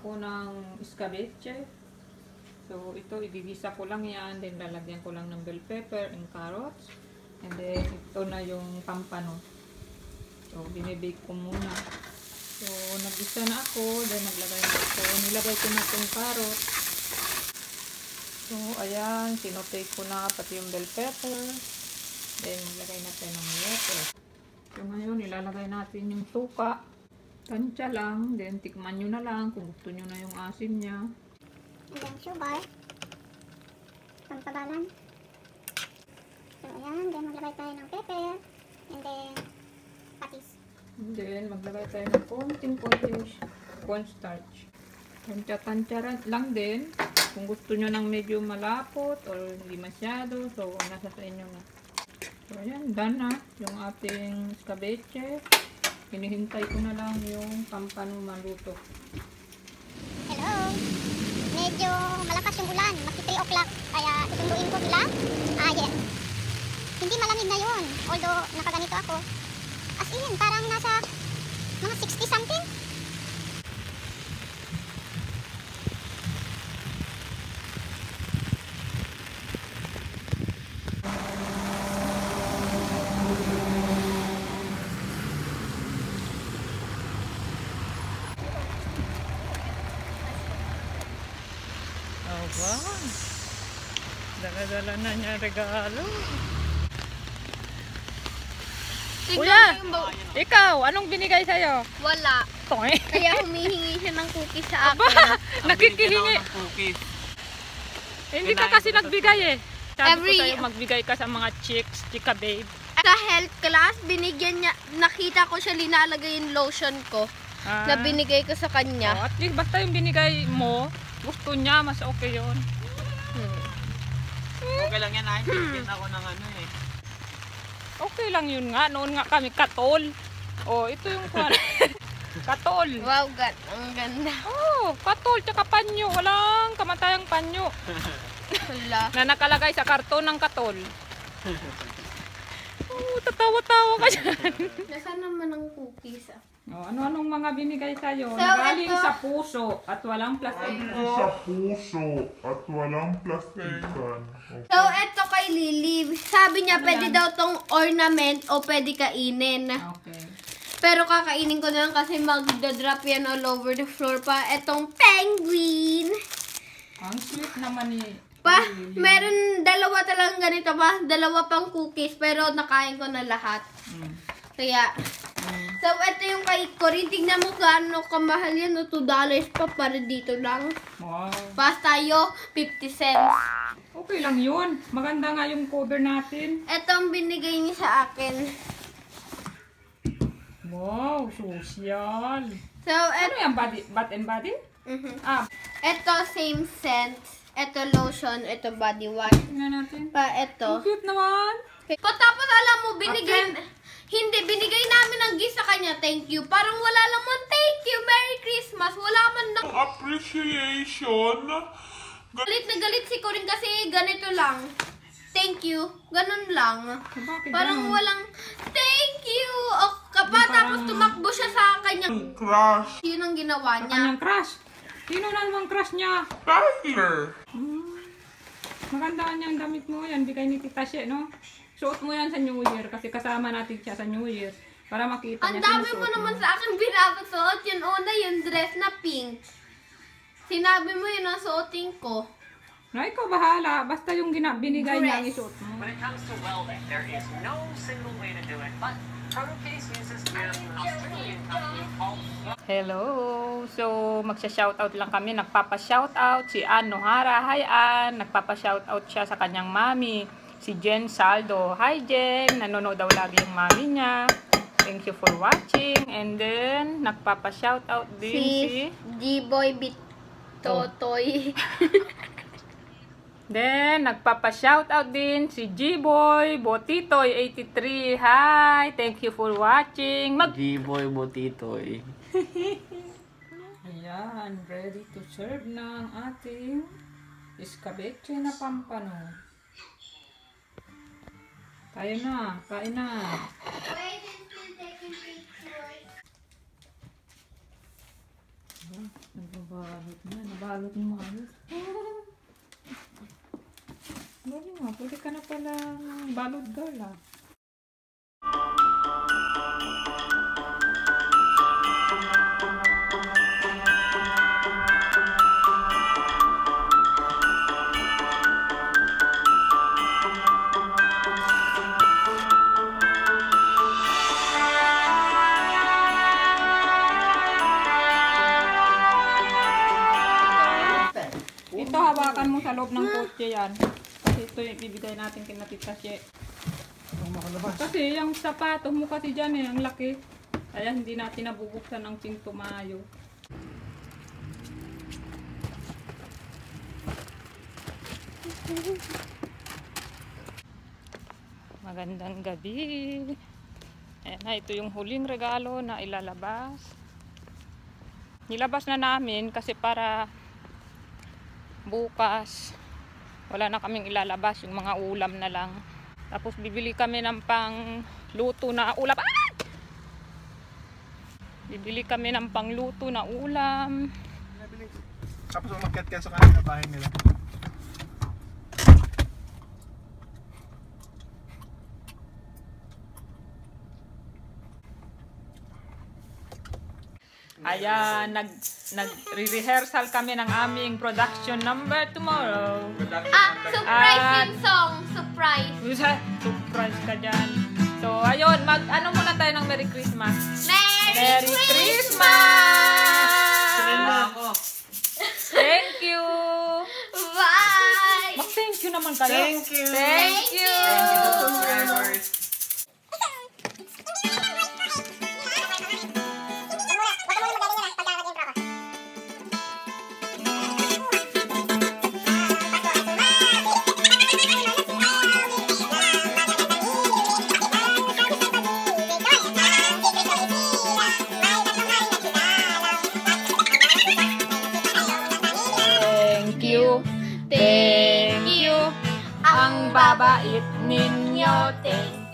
ako ng escabeche. So, ito, igigisa ko lang yan. Then, lalagyan ko lang ng bell pepper and carrots. And then, ito na yung pampano. So, binibake ko muna. So, nagisa na ako. Then, naglagay na ako. Nilagay ko na itong carrot. So, ayan. Sinotake ko na pati yung bell pepper. Then, nilagay natin ng lettuce. So, ngayon, ilalagay natin yung suka. Tansya lang. Then, tikman nyo na lang kung gusto nyo na yung asim niya. And then sugar. Pampabalan. So, ayan. Then, maglagay tayo ng pepper. And then, patis. And then, maglagay tayo ng konting cornstarch. Tansya-tansya lang din. Kung gusto nyo ng medyo malapot or hindi masyado. So, nasa sa inyo na. So, ayan. Done na yung ating escabeche. Hinihintay ko na lang yung pampano maluto. Hello! Medyo malakas yung ulan. Magsi 3 o'clock. Kaya susunduin ko sila. Yes. Hindi malamig na yun. Although nakaganito ako. As in, parang nasa mga 60 something. Oh, wow. Dala-dala na niya regalo. Kuya, ikaw, anong binigay sa'yo? Wala. Toy. Kaya humihingi siya ng cookies sa Aba, akin. nakikihingi. Hindi ka kasi nagbigay eh. Sabi ko sa'yo, magbigay ka sa mga chicks, chika babe. Sa health class, binigyan niya, nakita ko siya linalagay yung lotion ko na binigay ko sa kanya. Oh, at least basta yung binigay mo, gusto niya, mas okay yun. Okay lang yan, ay. Pinagin ako ng ano eh. Okay lang yun nga. Noon nga kami katol. Oh, ito yung katol. Wow, ang ganda. Oh, katol tsaka panyo. Walang kamatayang panyo. Wala. Na nakalagay sa karton ng katol. Oh, tatawa-tawa ka dyan. Nasaan naman ang cookies ah? Oh, ano-anong mga binigay sa'yo? So, Nagaling ito- sa puso at walang plastikan. Okay. So, eto kay Lily. Sabi niya, Ano pwede yan? daw tong ornament o pwede kainin. Okay. Pero kakainin ko na lang kasi magdadrop yan all over the floor pa. Etong penguin. Ang sweet naman ni Meron dalawa talagang ganito pa. Dalawa pang cookies. Pero nakain ko na lahat. Kaya, so ito yung kay Corinne. Tingnan mo gaano kamahal yan. $2 pa para dito lang. Wow. Pas tayo, 50 cents. Okay lang yun. Maganda nga yung cover natin. Etong binigay niya sa akin. Wow, social. So, Ano yan? Bath and body? Ah, ito same scent. Ito lotion. Ito body wash. tingnan natin. Ito. Ang cute naman. Tapos alam mo, binigay namin ng gift sa kanya, thank you. Parang wala lang mo, thank you, Merry Christmas. Wala man ng appreciation. galit na galit si Corinne kasi ganito lang. Thank you. Ganun lang. Bakit Parang ganun? walang thank you. O, tapos tumakbo siya sa kanyang Crush. yun ang ginawa Sa niya. kanyang crush. Sino na namang crush niya? Tyler. Maganda niyang damit mo. Yan, bigay ni Tita She, no? Suot mo yan sa New Year kasi kasama natin siya sa New Year para makita Ang niya dami sinusuot mo naman sa akin pinapasuot. Yung una, yung dress na pink. Sinabi mo yun ang suotin ko. No, ikaw bahala. Basta yung binigay niya ang isuot mo. When it comes to welding, there is no single way to do it, but Protocase uses gear from an Australian company called Hello! So, magsha-shoutout lang kami. Nagpapa-shoutout si Ann Nohara. Hi, Ann! Nagpapa-shoutout siya sa kanyang mami, si Jen Saldo. Hi, Jen! Nanonood daw lagi yung mami niya. Thank you for watching. And then, nagpapa-shoutout din si G-Boy Bitotoy. Then, nagpapa-shoutout din si G-Boy Botitoy83. Hi! Thank you for watching. G-Boy Botitoy. Ayan, ready to serve na ang ating escabeche na pampano. Kain na, kain na. Nagbabalot na. Nabalot mo maayos. Galing nga. Pwede ka na pala balot girl ah. Ito, hawakan mo sa loob ng kotse yan. Kasi ito yung ibibigay natin kay Tita She. Kasi yung sapatos mo kasi dyan eh, ang laki. Kaya hindi natin nabubuksan ang pinto maayo. Magandang gabi. Ayan na, ito yung huling regalo na ilalabas. Nilabas na namin kasi para bukas wala na kaming ilalabas, yung mga ulam na lang. Tapos bibili kami ng pangluto na ulam. Ah! Bibili kami ng pangluto na ulam. Tapos umakyat ka sa kanila bahay nila. Ayan, nag-rehearsal kami ng aming production number tomorrow. Surprise yung song. Surprise. Surprise ka dyan. So, ayun, ano muna tayo ng Merry Christmas? Merry Christmas! Thank you! Bye! Mag-thank you naman kayo. Thank you! Thank you! Thank you, subscribers! Thank you. Ang babait ninyo. Thank